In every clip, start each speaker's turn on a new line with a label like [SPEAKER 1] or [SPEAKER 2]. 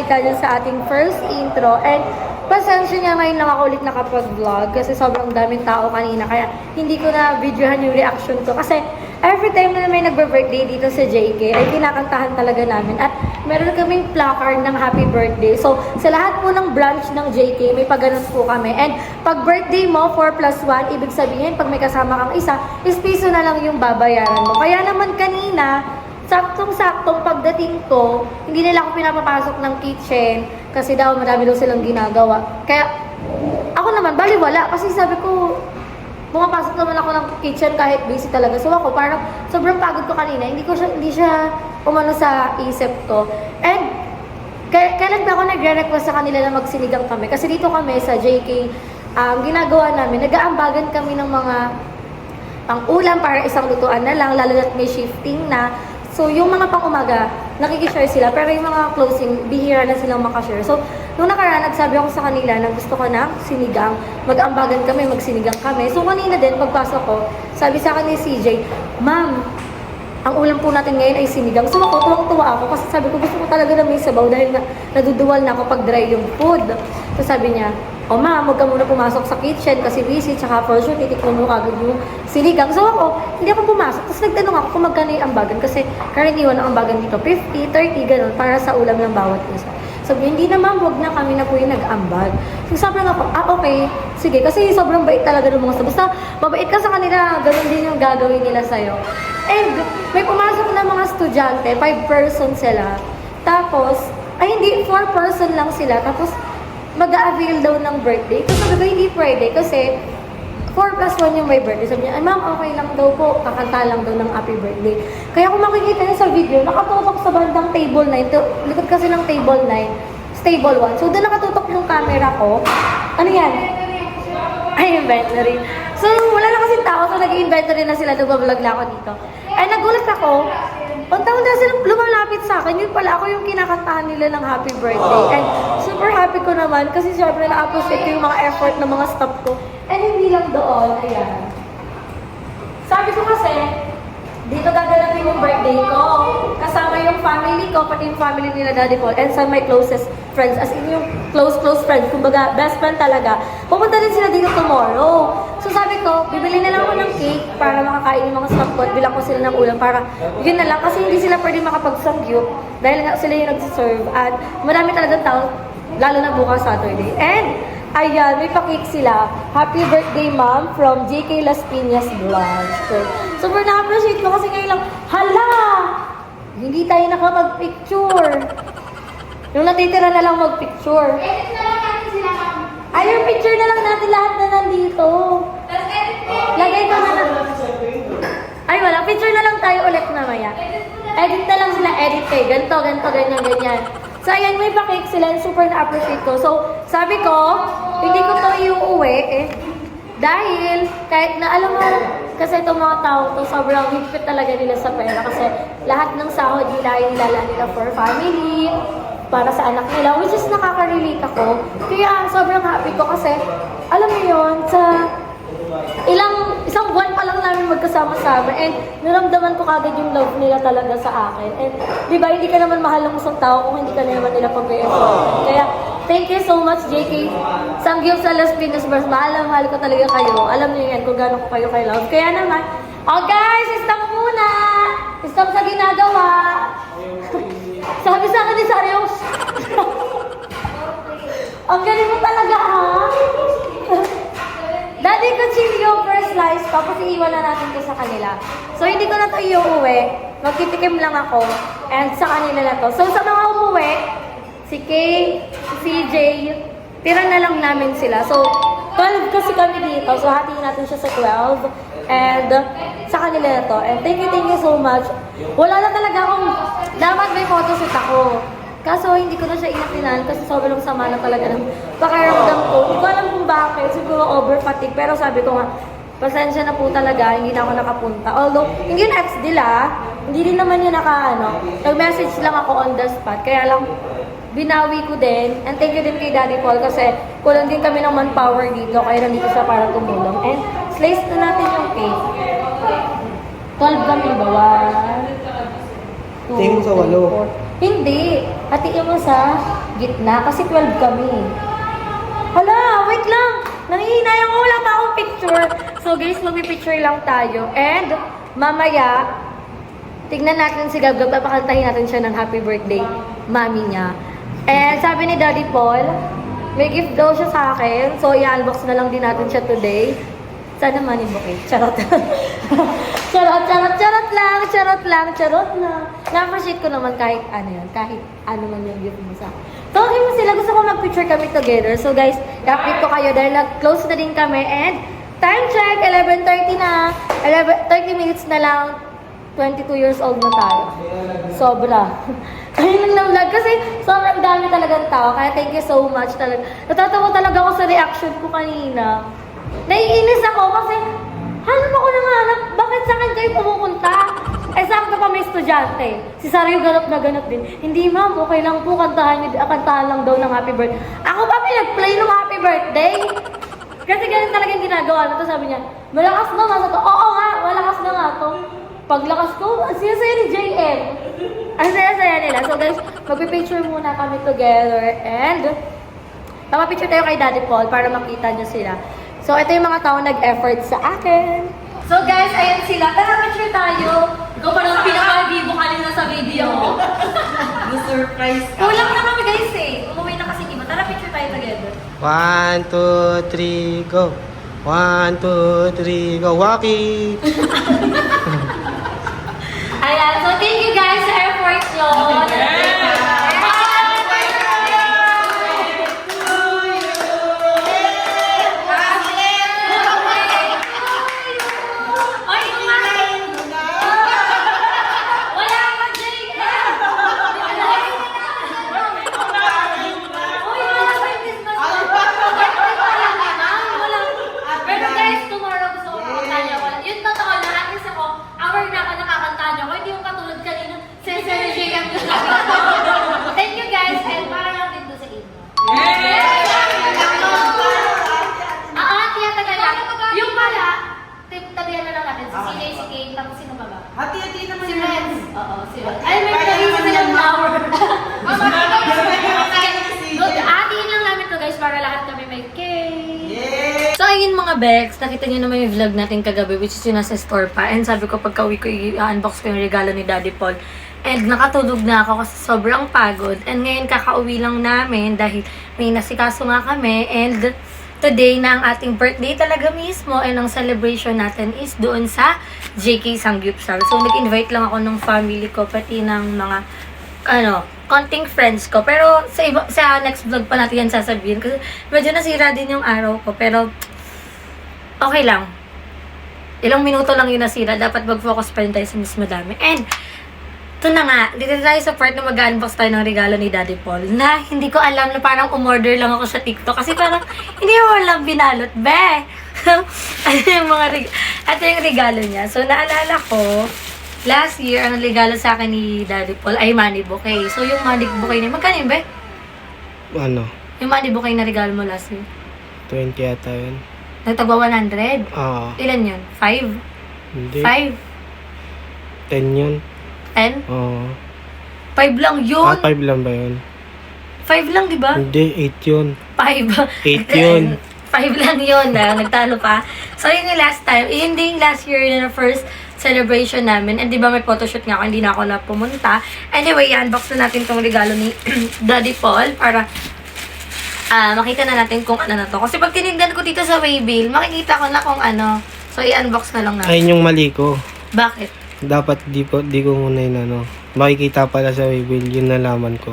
[SPEAKER 1] ka dyan sa ating first intro. And pasensya niya ngayon lang ako ulit nakapag-vlog kasi sobrang daming tao kanina. Kaya hindi ko na videohan yung reaction ko. Kasi every time na may nagbe-birthday dito sa JK ay kinakantahan talaga namin. At meron kaming placard ng happy birthday. So sa lahat po ng branch ng JK may pagganon po kami. And pag birthday mo 4+1, ibig sabihin pag may kasama kang isa, is piso na lang yung babayaran mo. Kaya naman kanina, saktong-saktong pagdating ko, hindi nila ako pinapapasok ng kitchen kasi daw marami daw silang ginagawa. Kaya ako naman, baliwala kasi sabi ko, pumapasok naman ako ng kitchen kahit busy talaga. So ako, parang sobrang pagod ko kanina, hindi siya umano sa isip ko. And kailan ba ako nagre-request sa kanila na magsinigang kami? Kasi dito kami sa JK, ginagawa namin, nag-aambagan kami ng mga pang-ulam para isang lutuan na lang, lalo na't may shifting na. So, yung mga pang-umaga, nakikishare sila, pero yung mga closing, bihira na silang makashare. So, nung nakaraan, nagsabi ako sa kanila na gusto ko na sinigang, mag-ambagan kami, magsinigang kami. So, kanina din, pagpasok ko, sabi sa akin ni CJ, Ma'am, ang ulam po natin ngayon ay sinigang. So, ako, tuwang-tuwa ako kasi sabi ko, gusto ko talaga na may sabaw dahil naduduwal na ako pag dry yung food. So, sabi niya, Ma'am, huwag ka muna pumasok sa kitchen kasi busy, tsaka for sure, titikman mo kagad yung sinigang. So ako, hindi ako pumasok. Tapos nagtanong ako kung magkano yung ambagan kasi karaniwan ang ambagan dito, 50, 30, ganun, para sa ulam ng bawat isa. Sabi, hindi na ma'am, huwag na kami na po yung nag-ambag. So sabi nga ako, okay, sige, kasi sobrang bait talaga ng mga sa. Basta, mabait ka sa kanila, ganun din yung gagawin nila sa'yo. And, may pumasok na mga estudyante, 5 person sila. Tapos, ay hindi, 4 person lang sila. Tapos, mag-a-avail daw ng birthday. Kasi sabi ko, hindi pwede kasi 4+1 yung may birthday. Sabi niya, ay ma'am, okay lang daw po. Kakanta lang daw ng happy birthday. Kaya kung makikita niyo sa video, nakatutok sa bandang table 9. Likod kasi ng table 9, table 1. So, doon nakatutok yung camera ko. Ano yan? Ay, inventory. So, wala na kasing tao. So, nag-inventory na sila. Nagbablog na ako dito. Ay, nagulat ako. Untaon na silang lumalapit sa akin. Yun pala, ako yung kinakantahan nila ng happy birthday. And super happy ko naman kasi syempre na-appreciate ko yung mga effort ng mga staff ko. And hindi lang doon, ayan. Sabi ko kasi, dito gaganapin yung birthday ko. Kasama yung family ko, pati yung family nila Daddy Paul, and some my closest friends, as in yung close friends, kumbaga best friend talaga. Pupunta din sila dito tomorrow. So sabi ko, bibili na lang ako ng cake para makakain yung mga staff ko at bilang ko sila ng ulam para yun na lang kasi hindi sila pwede makapag-samgyup dahil nga sila yung nagsiserve at marami talagang tao, lalo na bukas Saturday. And ayan, may pa-cake sila. Happy birthday, ma'am, from JK Las Piñas Vlogs. Super na-appreciate ko kasi ngayon lang, hala! Hindi tayo nakapag-picture. Yung natitira na lang mag-picture.
[SPEAKER 2] Edit na lang natin sila, ma'am.
[SPEAKER 1] Ay, yung picture na lang natin lahat na nandito.
[SPEAKER 2] Tapos edit mo.
[SPEAKER 1] Lagay ko na lang. Ay, wala. Picture na lang tayo ulit mamaya. Edit na lang sila. Edit kayo. Ganto, ganyan. So, ayan, may pa-cake sila. Super na-appreciate ko. So, sabi ko, hindi ko to iuuwi eh. Dahil, kahit na alam mo, kasi itong mga tao to, sobrang higpit talaga nila sa pera. Kasi lahat ng sahod nila, nilala nila for family, para sa anak nila, which is nakaka-relate ako. Kaya, sobrang happy ko kasi, alam mo yun, sa isang buwan pa lang namin magkasama-sama and naramdaman ko kagad yung love nila talaga sa akin. And di ba, hindi ka naman mahal ng isang tao kung hindi ka naman nila pag-effort. Kaya, thank you so much, JK. Samgyup sa Las Piñas Bars. Mahal ko talaga kayo. Alam niyo yan kung gaano ko kayo kay love. Kaya naman, oh guys, stop muna! Stop sa ginagawa! Sabi sa akin ni Sarios, ang galing mo talaga, ha? Daddy Cuchillo, first slice, tapos iiwan na natin to sa kanila. So, hindi ko na to iuwi. Magtitikim lang ako. And sa kanila na to. So, sa mga umuwi, si Kay, si CJ, tira na lang namin sila. So, 12 kasi kami dito. So, hatiin natin siya sa 12. And sa kanila na to. And thank you so much. Wala na talaga akong, dapat may photoshoot ako. Kaso hindi ko na siya inakinan kasi sobrang sama na talaga ng pakiramdam ko. Hindi ko alam kung bakit. Siguro over fatigue. Pero sabi ko nga, pasensya na po talaga. Hindi na ako nakapunta. Although, hindi yun ex nila. Hindi din naman yun nag-message lang ako on the spot. Kaya lang, binawi ko din. And thank you din kay Daddy Paul kasi kulang din kami ng manpower dito. Kaya nandito siya para tumulong. And slice na natin yung cake. 12 kami ba? 1, 2,
[SPEAKER 3] Tingin mo sa
[SPEAKER 1] 3,
[SPEAKER 3] 8.
[SPEAKER 1] 4. Hindi. Hatiin mo sa gitna kasi 12 kami. Hala, wait lang! Nangihinayang ko, wala pa akong picture. So guys, magpipicture lang tayo. And mamaya, tignan natin si Gab-Gab, papakantahin natin siya ng happy birthday, mami niya. And sabi ni Daddy Paul, may gift daw siya sa akin. So i-unbox na lang din natin siya today. Sana money bouquet. Charot. charot lang. Na-appreciate ko naman kahit ano yun. Kahit ano man yung gift mo sa akin. Tawagin mo sila. Gusto ko mag-picture kami together. So guys, i-update ko kayo dahil close na din kami. And time check, 11:30 na. 30 minutes na lang. 22 years old na tayo. Sobra. Ayun lang vlog kasi sobrang dami talagang tao. Kaya thank you so much talaga. Natatawa talaga ako sa reaction ko kanina. Naiinis ako kasi hanap ako ng hanap. Bakit sa akin kayo pumupunta? Eh sakto pa may estudyante. Si Sarah yung ganap na ganap din. Hindi ma'am, okay lang po. Kantahan lang daw ng happy birthday. Ako pa pinag-play ng happy birthday. Kasi ganun talaga yung ginagawa. Ito sabi niya, malakas na nga. Sabi ko, oo nga, malakas na nga to. Paglakas ko, siya ni JM. Ang saya-saya nila. So guys, magpipicture muna kami together. And papapicture tayo kay Daddy Paul para makita niyo sila. So ito yung mga tao nag-effort sa akin. So guys, ayan sila. Tara, picture tayo.
[SPEAKER 3] Ikaw parang pinaka-bibo kanina sa video. Na-surprise ka.
[SPEAKER 1] Kulang na kami guys eh. Umuwi na kasi iba. Tara, picture tayo together.
[SPEAKER 4] 1, 2, 3, go. 1, 2, 3, go. Walkie!
[SPEAKER 1] Ayan. So thank you guys sa effort nyo. Ay, kumain! Wala ka, JM! Uy, wala ba yung Christmas party? Wala. Pero guys, tomorrow gusto ko makakanta ko. Yun totoo na, at least ako, hour na ako nakakanta niyo ko. Hindi yung katulad kanina, Cesar JM. Thank you guys, and para lang din doon sa inyo. Tiyatagal lang. Yung pala, tabihan na lang natin. Si CJ, si Kane, tapos sino ba ba?
[SPEAKER 3] Hati-hati naman
[SPEAKER 1] Si
[SPEAKER 3] yun.
[SPEAKER 1] Renz. Oo, si Renz. Ay, may nabisa silang flower. Atiin lang namin to guys para lahat kami may cake. So ayun mga Bex, nakita niyo naman yung vlog natin kagabi which is yung nasa store pa. And sabi ko pagka uwi ko i-unbox ko yung regalo ni Daddy Paul. And nakatulog na ako kasi sobrang pagod. And ngayon kakauwi lang namin dahil may nasikaso nga kami. And today na ang ating birthday talaga mismo. And ang celebration natin is doon sa JK Sangyupsal. So nag-invite lang ako ng family ko pati ng mga konting friends ko. Pero sa next vlog pa natin yan sasabihin. Kasi medyo nasira din yung araw ko. Pero okay lang. Ilang minuto lang yung nasira. Dapat mag-focus pa rin tayo sa mas madami. And ito na nga, dito tayo sa part na mag-unbox tayo ng regalo ni Daddy Paul na hindi ko alam na parang umorder lang ako sa TikTok kasi parang hindi mo lang binalot. Be! Ito yung regalo niya. So, naalala ko, last year, ang regalo sa akin ni Daddy Paul ay money bouquet. So, yung money bouquet niya, magkano yun, Be?
[SPEAKER 4] Ano?
[SPEAKER 1] Yung money bouquet na regalo mo last year.
[SPEAKER 4] 20 yata yun.
[SPEAKER 1] Nagtagwa 100?
[SPEAKER 4] Oo.
[SPEAKER 1] Ilan yun? 5?
[SPEAKER 4] Hindi.
[SPEAKER 1] 5?
[SPEAKER 4] 10 yun.
[SPEAKER 1] 10?
[SPEAKER 4] Oo.
[SPEAKER 1] 5 lang yun?
[SPEAKER 4] 5 lang ba yun?
[SPEAKER 1] 5 lang, di ba?
[SPEAKER 4] Hindi, 8 yun.
[SPEAKER 1] 5.
[SPEAKER 4] 8 yun.
[SPEAKER 1] 5 lang yun, nagtalo pa. So, yun yung last time. Yun din last year na first celebration namin. And di ba may photoshoot nga ako, hindi na ako na pumunta. Anyway, unbox na natin tong regalo ni Daddy Paul para makita na natin kung ano na to. Kasi pag tinignan ko dito sa Waybill, makikita ko na kung ano. So, i-unbox na lang natin.
[SPEAKER 4] Ayun yung mali ko.
[SPEAKER 1] Bakit?
[SPEAKER 4] Dapat di ko muna yun makikita pala sa Waybill, yun nalaman ko.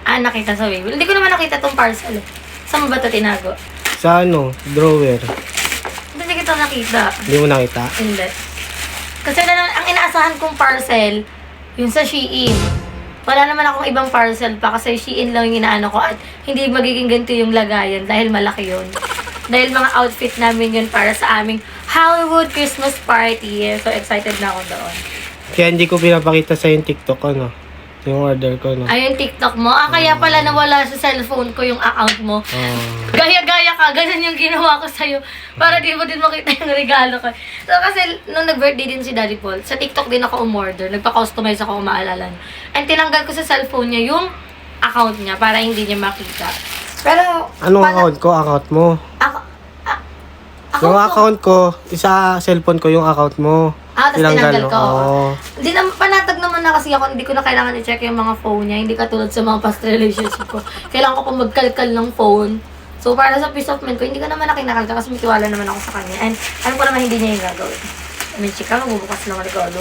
[SPEAKER 1] Nakita sa Waybill. Hindi ko naman nakita tong parcel. Saan mo ba ito tinago?
[SPEAKER 4] Sa drawer.
[SPEAKER 1] Hindi kita nakita.
[SPEAKER 4] Hindi mo nakita?
[SPEAKER 1] Hindi. Kasi ang inaasahan kong parcel, yun sa Shein. Wala naman akong ibang parcel pa kasi Shein lang yung inaano ko at hindi magiging ganito yung lagayan dahil malaki yun. Dahil mga outfit namin yun para sa aming Hollywood Christmas party. So excited na ako doon.
[SPEAKER 4] Kaya hindi ko pinapakita sa yung TikTok yung order ko
[SPEAKER 1] Ayun, TikTok mo. Kaya pala nawala sa cellphone ko yung account mo. Gaya-gaya ka. Ganun yung ginawa ko sa'yo. Para di mo din makita yung regalo ko. So, kasi nung nag-birthday din si Daddy Paul, sa TikTok din ako umorder. Nagpa-customize ako, maalala niyo. And tinanggal ko sa cellphone niya yung account niya para hindi niya makita. Pero,
[SPEAKER 4] Anong account ko? Account mo. Yung account ko, isa cellphone ko yung account mo.
[SPEAKER 1] Tapos tinanggal ko.
[SPEAKER 4] Oo.
[SPEAKER 1] Hindi naman, panatag naman na kasi ako, hindi ko na kailangan i-check yung mga phone niya. Hindi katulad sa mga past relationship ko. Kailangan ko pa magkalkal ng phone. So, para sa peace of mind ko, hindi ko naman na kinakalkal kasi may tiwala naman ako sa kanya. And alam ko naman hindi niya yung gagawin. May chika, magbubukas lang ang regalo.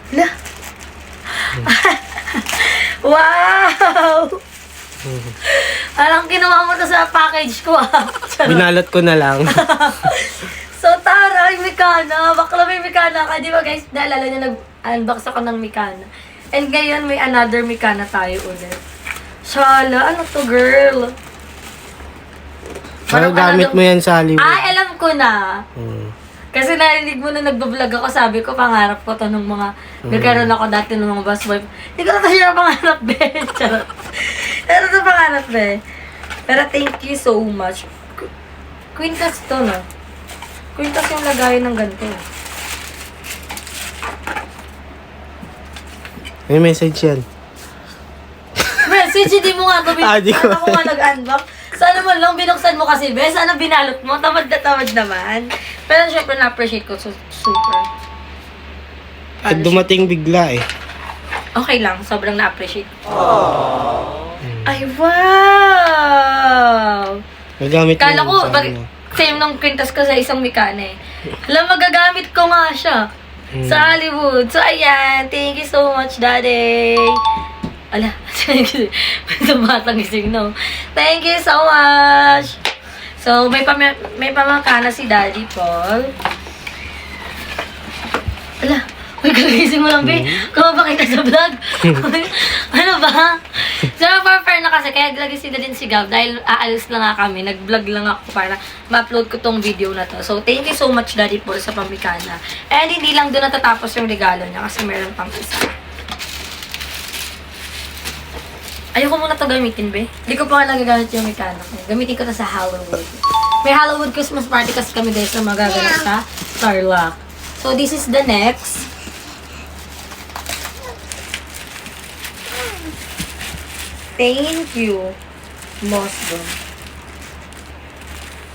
[SPEAKER 1] Hala! Wow! Alang kinuha mo to sa package ko ah. Charot.
[SPEAKER 4] Binalot ko na lang.
[SPEAKER 1] So, taray, Mikana. Bakla may Mikana ka. Di ba guys, naalala niyo, nag-unbox ako ng Mikana. And ngayon, may another Mikana tayo ulit. Shala, ano to, girl?
[SPEAKER 4] Pero gamit mo yan sa Hollywood.
[SPEAKER 1] Ah, alam ko na.
[SPEAKER 4] Hmm.
[SPEAKER 1] Kasi narinig mo na nagbablog ako, sabi ko, pangarap ko to nung mga, nagkaroon ako dati ng mga buswife. Hindi ko na to siya pangarap, be. Charot. Pero ito pangarap, be. Pero thank you so much. Quintas to, no? Quintas yung lagayan ng ganito.
[SPEAKER 4] May message yan.
[SPEAKER 1] Message, hindi mo nga gawin.
[SPEAKER 4] Di ko.
[SPEAKER 1] Ako nga nag-unbox. Sana man lang binuksan mo kasi, be. Sana binalot mo. Tamad na tamad naman. Pero syempre na-appreciate ko. Super.
[SPEAKER 4] Dumating bigla eh.
[SPEAKER 1] Okay lang. Sobrang na-appreciate ko. Ay, wow!
[SPEAKER 4] Nagamit
[SPEAKER 1] Kala
[SPEAKER 4] mo
[SPEAKER 1] ko,
[SPEAKER 4] sa ano.
[SPEAKER 1] same nung kwintas ko sa isang Mikana eh. Alam, magagamit ko nga siya. Sa Hollywood. So, ayan. Thank you so much, Daddy. Ala, tumatang gising, no? Thank you so much! So, may pamangkana si Daddy Paul. Ala, uy, kagising mo lang, be. Kumapakita sa vlog. Ano ba? So, fair na kasi, kaya nagising na din si Gab dahil aalis lang nga kami. Nag-vlog lang ako para ma-upload ko tong video na to. So, thank you so much, Daddy Paul, sa pamikana. And hindi lang doon natatapos yung regalo niya kasi meron pang isa. Ayoko muna to gamitin, be. Hindi ko pa nga nagagamit yung Mikana ko. Gamitin ko to sa Halloween. May Halloween Christmas party kasi kami guys na magaganap sa Starlock. So, this is the next. Thank you, Mosdo.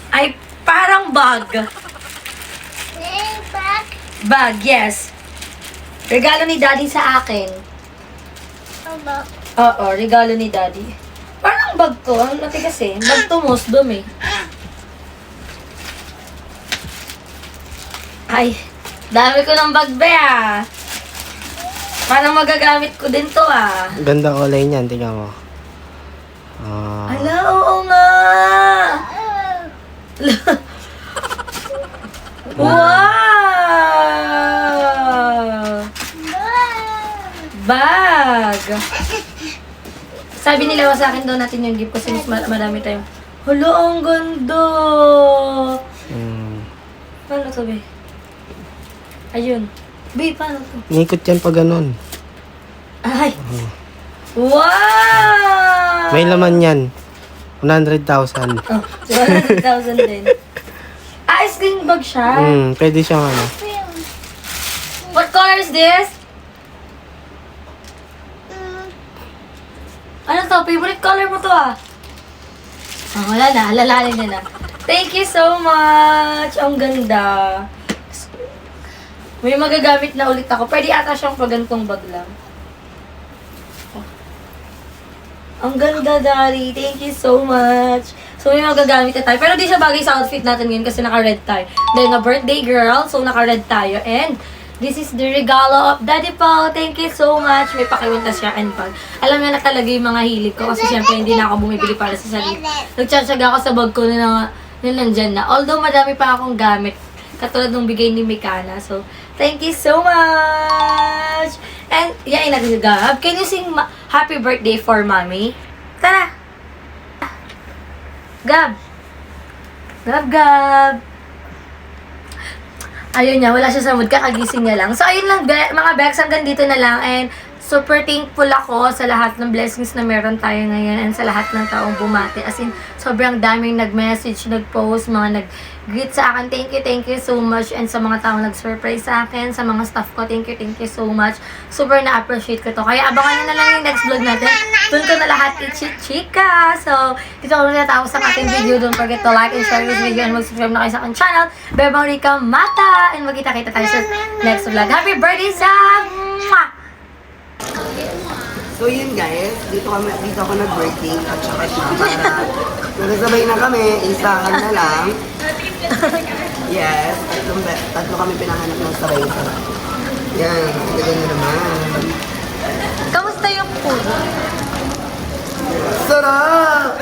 [SPEAKER 1] Ay, parang bag. Bag, yes. Regalo ni Daddy sa akin. Oo, regalo ni Daddy. Parang bag to. Ang matigas eh. Bag to, Mosdom eh. Ay, dami ko ng bag be ah. Parang magagamit ko din to ah.
[SPEAKER 4] Ganda kulay niyan, tingnan mo. Ah.
[SPEAKER 1] Ala, oo nga. Wow! Bag! Sabi nila sa akin daw natin yung gift kasi mas marami tayong. Hala, ang ganda! Paano to, be? Ayun. Be, paano to?
[SPEAKER 4] Nikot yan pa ganun.
[SPEAKER 1] Ay! Wow!
[SPEAKER 4] May laman yan. 100,000.
[SPEAKER 1] Oh, 100,000 din. Ice cream bag siya.
[SPEAKER 4] Pwede siyang ano.
[SPEAKER 1] What color is this? Ano to? Favorite color mo to ah. Ah, wala na. Alalalim na na. Thank you so much. Ang ganda. May magagamit na ulit ako. Pwede ata siyang pagantong bag lang. Oh. Ang ganda, Daddy. Thank you so much. So, may magagamit na tayo. Pero di siya bagay sa outfit natin ngayon kasi naka-red tayo. Dahil nga birthday girl, so naka-red tayo. And this is the regalo of Daddy Paul. Thank you so much. May pakiwintas siya and bag. Alam niya na talaga yung mga hilig ko kasi syempre hindi na ako bumibili para sa sarili. Nagtsatsaga ako sa bag ko na nandyan na. Although madami pa akong gamit. Katulad ng bigay ni Mikana. So, thank you so much. And, yeah, Gab, can you sing happy birthday for Mommy? Tara! Gab! Gab! Ayun niya, wala siya sa mood, kakagising niya lang. So, ayun lang, mga Bex, hanggang dito na lang. And super thankful ako sa lahat ng blessings na meron tayo ngayon and sa lahat ng taong bumati. As in, sobrang daming nag-message, nag-post, mga nag-greet sa akin. Thank you so much. And sa mga taong nag-surprise sa akin, sa mga staff ko, thank you so much. Super na-appreciate ko to. Kaya abangan nyo na lang yung next vlog natin. Doon ko na lahat i-chika. So, dito ko na natapos ang ating video. Don't forget to like and share this video and mag-subscribe na kayo sa aking channel, Bebang Rica Mata. And magkita-kita tayo sa next vlog. Happy birthday, Sam! Mwah!
[SPEAKER 5] So yun guys, dito ako nag-birthday at saka siya para nagsabay na kami, isahan na lang. Yes, tatlo kami pinahanap ng sabay-sabay. Yan, ganyan na naman.
[SPEAKER 1] Kamusta yung food?
[SPEAKER 5] Sarap!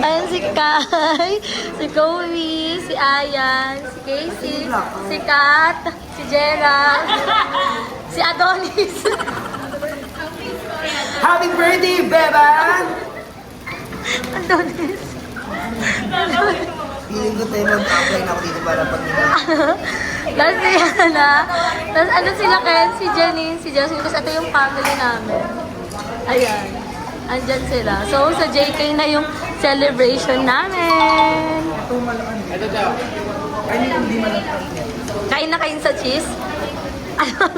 [SPEAKER 1] Ayan si Kai, si Kobe, si Ayan, si Casey, si Kat, si Gerald, si Adonis.
[SPEAKER 5] Happy birthday, Beban!
[SPEAKER 1] Adonis.
[SPEAKER 5] Feeling ko tayo mag-apply na ako dito para pag
[SPEAKER 1] Tapos si Hana. Tapos ano sila Ken, si Janine, si Jocelyn. Tapos ito yung family namin. Ayan. Andyan sila. So, sa JK na yung celebration namin. Kain na kain sa cheese. Ano?